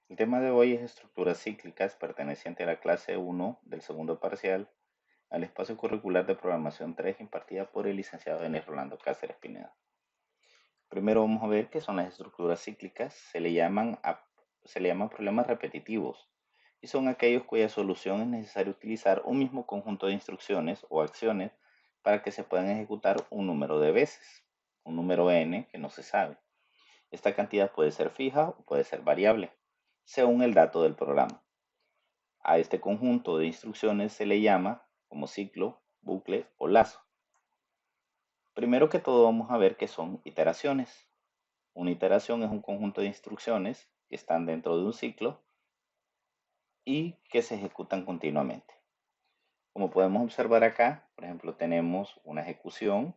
El tema de hoy es estructuras cíclicas perteneciente a la clase 1 del segundo parcial al espacio curricular de programación 3 impartida por el licenciado Denis Rolando Cáceres Pineda. Primero vamos a ver qué son las estructuras cíclicas. Se le llaman problemas repetitivos y son aquellos cuya solución es necesario utilizar un mismo conjunto de instrucciones o acciones para que se puedan ejecutar un número de veces, un número n que no se sabe. Esta cantidad puede ser fija o puede ser variable, según el dato del programa. A este conjunto de instrucciones se le llama como ciclo, bucle o lazo. Primero que todo vamos a ver qué son iteraciones. Una iteración es un conjunto de instrucciones que están dentro de un ciclo y que se ejecutan continuamente. Como podemos observar acá, por ejemplo, tenemos una ejecución,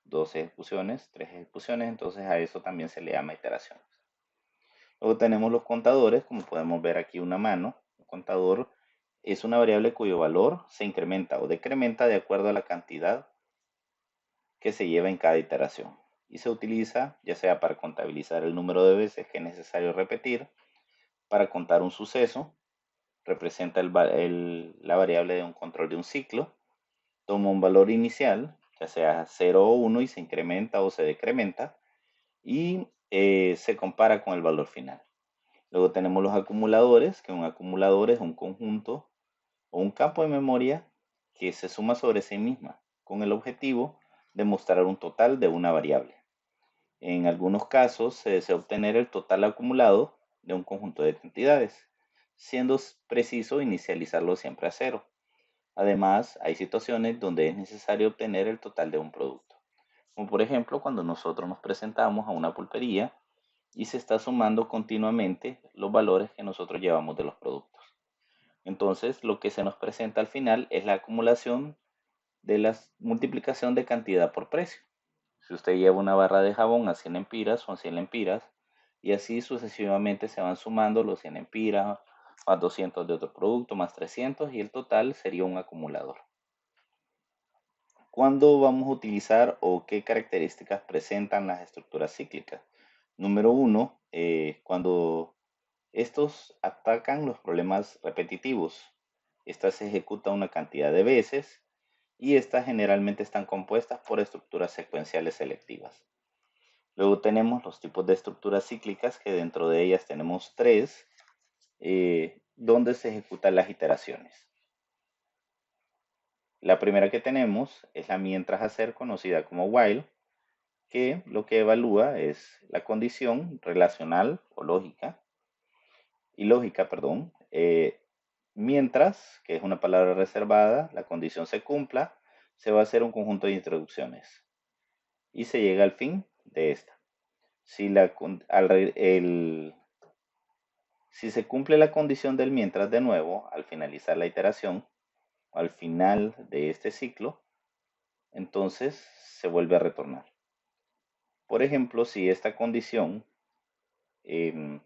dos ejecuciones, tres ejecuciones, entonces a eso también se le llama iteraciones. Luego tenemos los contadores, como podemos ver aquí una mano. Un contador es una variable cuyo valor se incrementa o decrementa de acuerdo a la cantidad que se lleva en cada iteración. Y se utiliza ya sea para contabilizar el número de veces que es necesario repetir, para contar un suceso, representa la variable de un control de un ciclo, toma un valor inicial, ya sea 0 o 1 y se incrementa o se decrementa, y se compara con el valor final. Luego tenemos los acumuladores, que un acumulador es un conjunto o un campo de memoria que se suma sobre sí misma, con el objetivo de mostrar un total de una variable. En algunos casos se desea obtener el total acumulado de un conjunto de cantidades, siendo preciso inicializarlo siempre a cero. Además, hay situaciones donde es necesario obtener el total de un producto, como por ejemplo cuando nosotros nos presentamos a una pulpería y se está sumando continuamente los valores que nosotros llevamos de los productos. Entonces, lo que se nos presenta al final es la acumulación de la multiplicación de cantidad por precio. Si usted lleva una barra de jabón a 100 empiras, son 100 empiras, y así sucesivamente se van sumando los 100 empiras, más 200 de otro producto, más 300, y el total sería un acumulador. ¿Cuándo vamos a utilizar o qué características presentan las estructuras cíclicas? Número uno, cuando estos atacan los problemas repetitivos. Estas se ejecutan una cantidad de veces y estas generalmente están compuestas por estructuras secuenciales selectivas. Luego tenemos los tipos de estructuras cíclicas, que dentro de ellas tenemos tres, donde se ejecutan las iteraciones. La primera que tenemos es la mientras hacer, conocida como while, que lo que evalúa es la condición relacional o lógica, perdón, mientras, que es una palabra reservada, la condición se cumpla, se va a hacer un conjunto de introducciones y se llega al fin de esta. Si, si se cumple la condición del mientras de nuevo, al finalizar la iteración, al final de este ciclo, entonces se vuelve a retornar. Por ejemplo, si esta condición eh,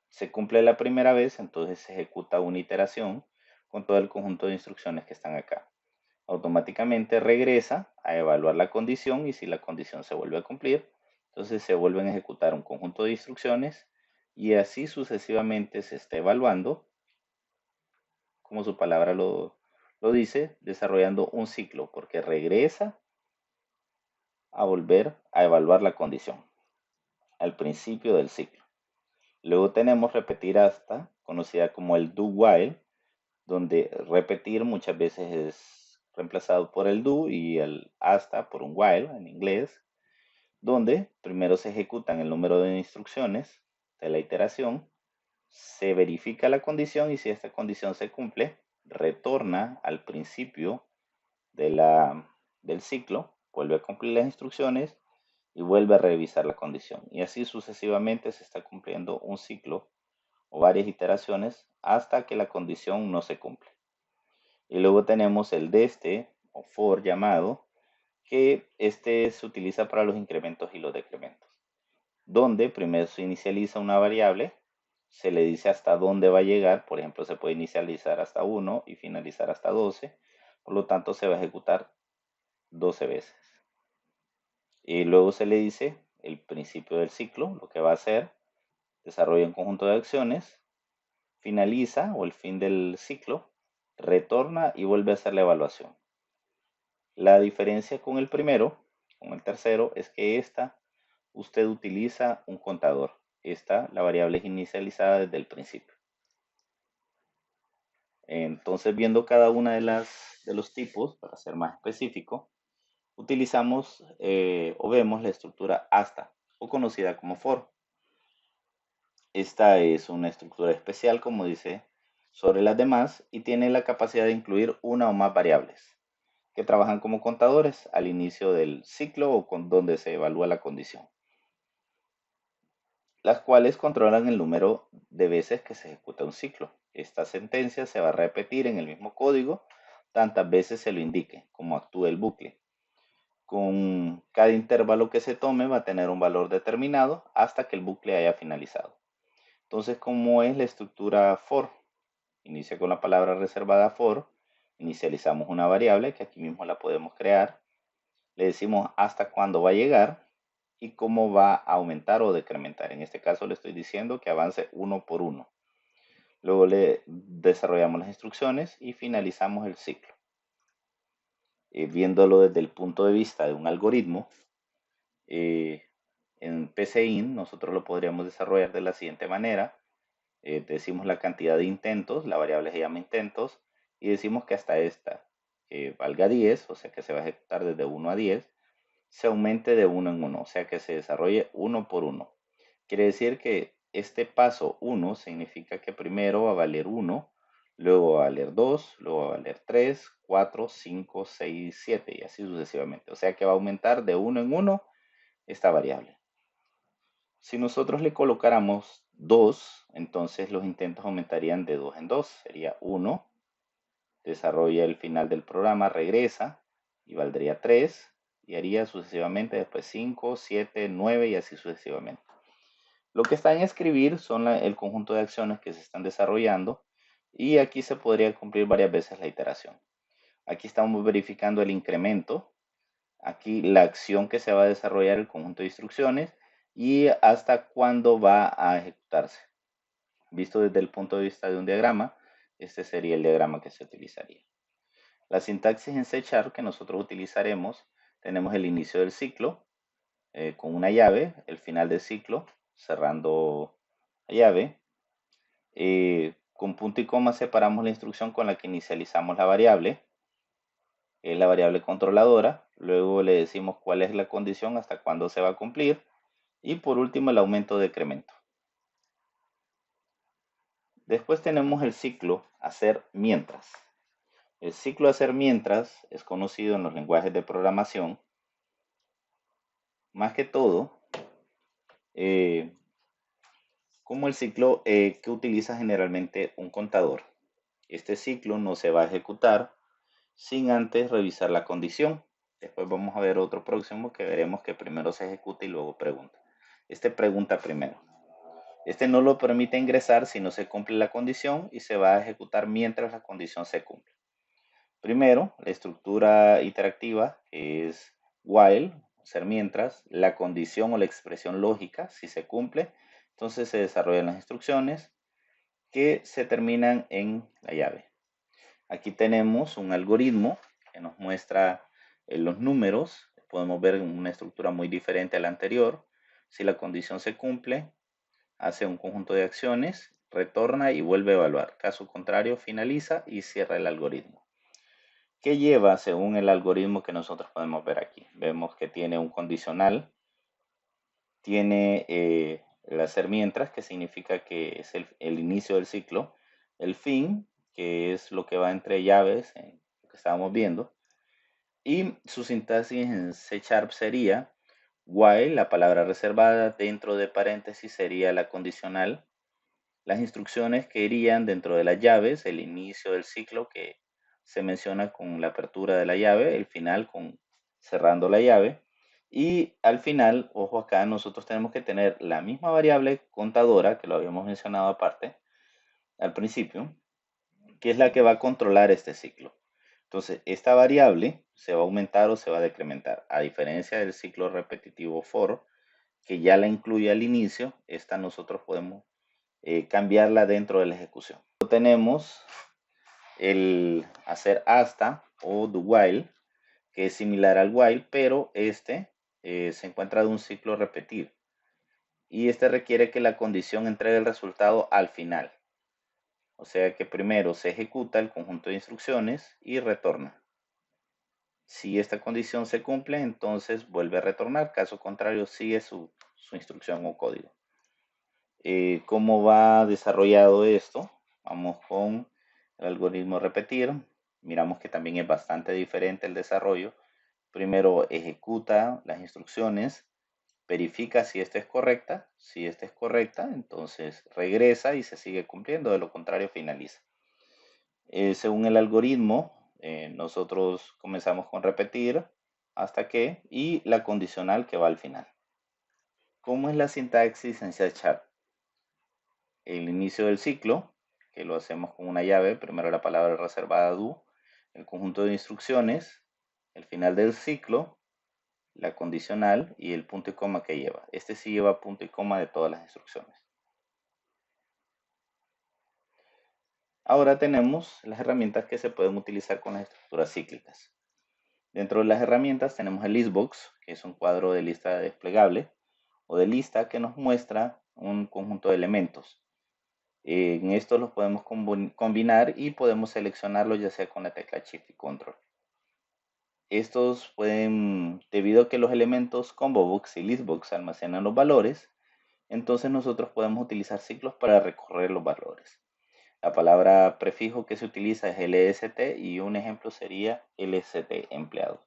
se cumple la primera vez, entonces se ejecuta una iteración con todo el conjunto de instrucciones que están acá. Automáticamente regresa a evaluar la condición y si la condición se vuelve a cumplir, entonces se vuelven a ejecutar un conjunto de instrucciones y así sucesivamente se está evaluando, como su palabra lo dice, desarrollando un ciclo, porque regresa a volver a evaluar la condición al principio del ciclo. Luego tenemos repetir hasta, conocida como el do while, donde repetir muchas veces es reemplazado por el do y el hasta por un while en inglés, donde primero se ejecutan el número de instrucciones de la iteración, se verifica la condición y si esta condición se cumple, retorna al principio del ciclo, vuelve a cumplir las instrucciones y vuelve a revisar la condición. Y así sucesivamente se está cumpliendo un ciclo o varias iteraciones hasta que la condición no se cumple. Y luego tenemos el deste o for llamado, que este se utiliza para los incrementos y los decrementos, donde primero se inicializa una variable, se le dice hasta dónde va a llegar, por ejemplo se puede inicializar hasta 1 y finalizar hasta 12, por lo tanto se va a ejecutar 12 veces. Y luego se le dice el principio del ciclo, lo que va a hacer, desarrolla un conjunto de acciones finaliza o el fin del ciclo, retorna y vuelve a hacer la evaluación. La diferencia con el primero, con el tercero, es que usted utiliza un contador. La variable es inicializada desde el principio. Entonces, viendo cada una de los tipos, para ser más específico, utilizamos o vemos la estructura hasta, o conocida como for. Esta es una estructura especial, como dice, sobre las demás y tiene la capacidad de incluir una o más variables que trabajan como contadores al inicio del ciclo o con donde se evalúa la condición, las cuales controlan el número de veces que se ejecuta un ciclo. Esta sentencia se va a repetir en el mismo código tantas veces se lo indique, como actúe el bucle. Con cada intervalo que se tome va a tener un valor determinado hasta que el bucle haya finalizado. Entonces, ¿cómo es la estructura for? Inicia con la palabra reservada for, inicializamos una variable que aquí mismo la podemos crear, le decimos hasta cuándo va a llegar y cómo va a aumentar o decrementar. En este caso le estoy diciendo que avance uno por uno. Luego le desarrollamos las instrucciones y finalizamos el ciclo. Viéndolo desde el punto de vista de un algoritmo, en PCIN nosotros lo podríamos desarrollar de la siguiente manera. Decimos la cantidad de intentos, la variable se llama intentos, y decimos que hasta esta valga 10, o sea que se va a ejecutar desde 1 a 10, se aumente de 1 en 1, o sea que se desarrolle uno por uno. Quiere decir que este paso 1 significa que primero va a valer 1, luego va a valer 2, luego va a valer 3, 4, 5, 6, 7 y así sucesivamente. O sea que va a aumentar de 1 en 1 esta variable. Si nosotros le colocáramos 2, entonces los intentos aumentarían de 2 en 2. Sería 1, desarrolla el final del programa, regresa y valdría 3 y haría sucesivamente después 5, 7, 9 y así sucesivamente. Lo que está en escribir son el conjunto de acciones que se están desarrollando y aquí se podría cumplir varias veces la iteración. Aquí estamos verificando el incremento, aquí la acción que se va a desarrollar, el conjunto de instrucciones y hasta cuándo va a ejecutarse. Visto desde el punto de vista de un diagrama, este sería el diagrama que se utilizaría. La sintaxis en C# que nosotros utilizaremos, tenemos el inicio del ciclo con una llave, el final del ciclo cerrando la llave. Con punto y coma separamos la instrucción con la que inicializamos la variable controladora, luego le decimos cuál es la condición, hasta cuándo se va a cumplir, y por último el aumento o decremento. Después tenemos el ciclo hacer mientras. El ciclo hacer mientras es conocido en los lenguajes de programación, más que todo, como el ciclo que utiliza generalmente un contador. Este ciclo no se va a ejecutar sin antes revisar la condición. Después vamos a ver otro próximo que veremos que primero se ejecuta y luego pregunta. Este pregunta primero. Este no lo permite ingresar si no se cumple la condición y se va a ejecutar mientras la condición se cumple. Primero, la estructura interactiva es while, ser mientras, la condición o la expresión lógica, si se cumple, entonces se desarrollan las instrucciones que se terminan en la llave. Aquí tenemos un algoritmo que nos muestra los números. Podemos ver una estructura muy diferente a la anterior. Si la condición se cumple, hace un conjunto de acciones, retorna y vuelve a evaluar. Caso contrario, finaliza y cierra el algoritmo. ¿Qué lleva según el algoritmo que nosotros podemos ver aquí? Vemos que tiene un condicional, tiene el hacer mientras, que significa que es el inicio del ciclo, el fin, que es lo que va entre llaves, que estábamos viendo, y su sintaxis en C# sería while, la palabra reservada, dentro de paréntesis sería la condicional, las instrucciones que irían dentro de las llaves, el inicio del ciclo que se menciona con la apertura de la llave, el final con cerrando la llave, y al final, ojo acá, nosotros tenemos que tener la misma variable contadora, que lo habíamos mencionado aparte, al principio, que es la que va a controlar este ciclo. Entonces, esta variable se va a aumentar o se va a decrementar. A diferencia del ciclo repetitivo for, que ya la incluye al inicio, esta nosotros podemos cambiarla dentro de la ejecución. Tenemos el hacer hasta o do while, que es similar al while, pero este se encuentra de un ciclo repetir. Y este requiere que la condición entregue el resultado al final. O sea que primero se ejecuta el conjunto de instrucciones y retorna. Si esta condición se cumple, entonces vuelve a retornar. Caso contrario, sigue su instrucción o código. ¿Cómo va desarrollado esto? Vamos con el algoritmo repetir. Miramos que también es bastante diferente el desarrollo. Primero ejecuta las instrucciones, verifica si esta es correcta. Si esta es correcta, entonces regresa y se sigue cumpliendo. De lo contrario, finaliza. Según el algoritmo, nosotros comenzamos con repetir hasta que y la condicional que va al final. ¿Cómo es la sintaxis en C#? El inicio del ciclo, que lo hacemos con una llave, primero la palabra reservada do, el conjunto de instrucciones, el final del ciclo, la condicional y el punto y coma que lleva. Este sí lleva punto y coma de todas las instrucciones. Ahora tenemos las herramientas que se pueden utilizar con las estructuras cíclicas. Dentro de las herramientas tenemos el listbox, que es un cuadro de lista desplegable o de lista que nos muestra un conjunto de elementos. En estos los podemos combinar y podemos seleccionarlos ya sea con la tecla Shift y Control. Estos pueden, debido a que los elementos combobox y listbox almacenan los valores, entonces nosotros podemos utilizar ciclos para recorrer los valores. La palabra prefijo que se utiliza es lst y un ejemplo sería lst empleado.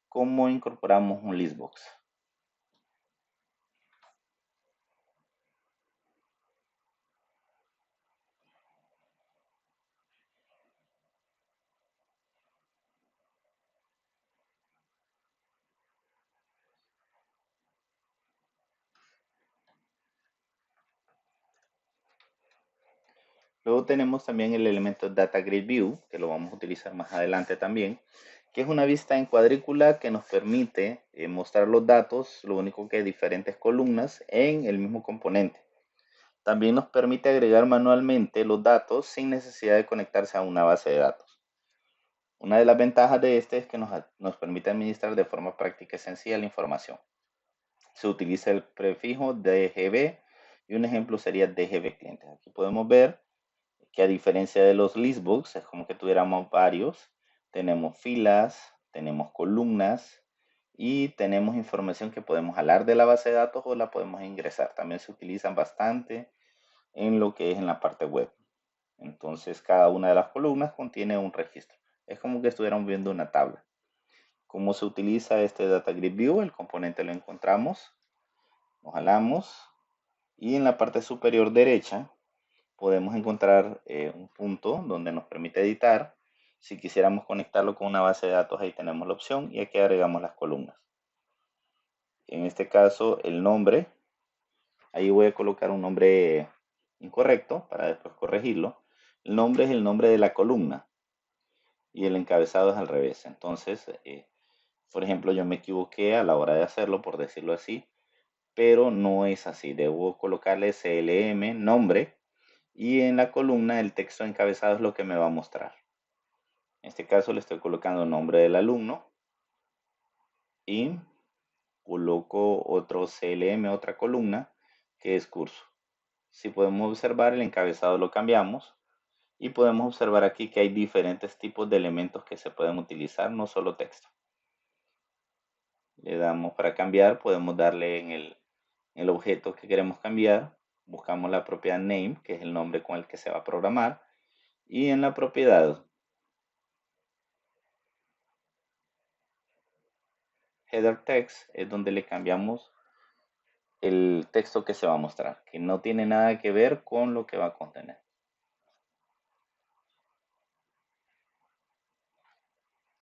¿Cómo incorporamos un listbox? Luego tenemos también el elemento Data Grid View, que lo vamos a utilizar más adelante también, que es una vista en cuadrícula que nos permite mostrar los datos, lo único que diferentes columnas en el mismo componente. También nos permite agregar manualmente los datos sin necesidad de conectarse a una base de datos. Una de las ventajas de este es que nos permite administrar de forma práctica y sencilla la información. Se utiliza el prefijo DGB y un ejemplo sería DGB clientes. Aquí podemos ver que a diferencia de los listbooks, es como que tuviéramos varios. Tenemos filas, tenemos columnas y tenemos información que podemos jalar de la base de datos o la podemos ingresar. También se utilizan bastante en lo que es en la parte web. Entonces cada una de las columnas contiene un registro. Es como que estuviéramos viendo una tabla. ¿Cómo se utiliza este Data Grid View? El componente lo encontramos, lo jalamos y en la parte superior derecha podemos encontrar un punto donde nos permite editar. Si quisiéramos conectarlo con una base de datos, ahí tenemos la opción y aquí agregamos las columnas. En este caso, el nombre, ahí voy a colocar un nombre incorrecto para después corregirlo. El nombre es el nombre de la columna y el encabezado es al revés. Entonces, por ejemplo, yo me equivoqué a la hora de hacerlo, por decirlo así, pero no es así. Debo colocarle CLM, nombre, y en la columna el texto encabezado es lo que me va a mostrar. En este caso le estoy colocando el nombre del alumno y coloco otro CLM, otra columna que es curso. Si podemos observar, el encabezado lo cambiamos y podemos observar aquí que hay diferentes tipos de elementos que se pueden utilizar, no solo texto. Le damos para cambiar, podemos darle en el objeto que queremos cambiar, buscamos la propiedad name, que es el nombre con el que se va a programar, y en la propiedad header text es donde le cambiamos el texto que se va a mostrar, que no tiene nada que ver con lo que va a contener.